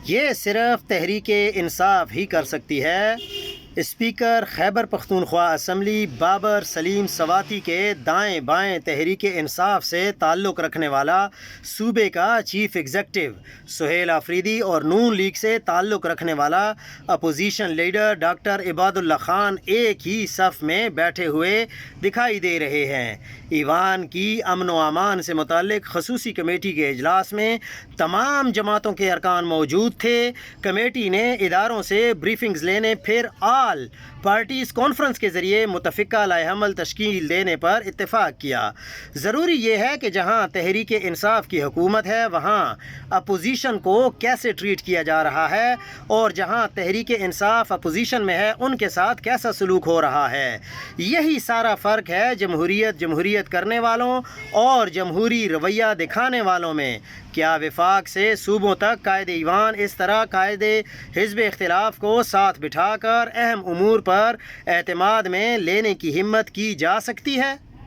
یہ صرف تحریک انصاف ہی کر سکتی ہے۔ اسپیکر خیبر پختونخوا اسمبلی بابر سلیم سواتی کے دائیں بائیں تحریک انصاف سے تعلق رکھنے والا صوبے کا چیف ایگزیکٹو سہیل آفریدی اور نون لیگ سے تعلق رکھنے والا اپوزیشن لیڈر ڈاکٹر عباد اللہ خان ایک ہی صف میں بیٹھے ہوئے دکھائی دے رہے ہیں۔ ایوان کی امن و امان سے متعلق خصوصی کمیٹی کے اجلاس میں تمام جماعتوں کے ارکان موجود تھے۔ کمیٹی نے اداروں سے بریفنگز لینے پھر آل پارٹیز کانفرنس کے ذریعے متفقہ لائحہ عمل تشکیل دینے پر اتفاق کیا۔ ضروری یہ ہے کہ جہاں تحریک انصاف کی حکومت ہے وہاں اپوزیشن کو کیسے ٹریٹ کیا جا رہا ہے، اور جہاں تحریک انصاف اپوزیشن میں ہے ان کے ساتھ کیسا سلوک ہو رہا ہے۔ یہی سارا فرق ہے جمہوریت کرنے والوں اور جمہوری رویہ دکھانے والوں میں۔ کیا وفاق سے صوبوں تک قائد ایوان اس طرح قائد حزب اختلاف کو ساتھ بٹھا کر اہم امور پر اعتماد میں لینے کی ہمت کی جا سکتی ہے؟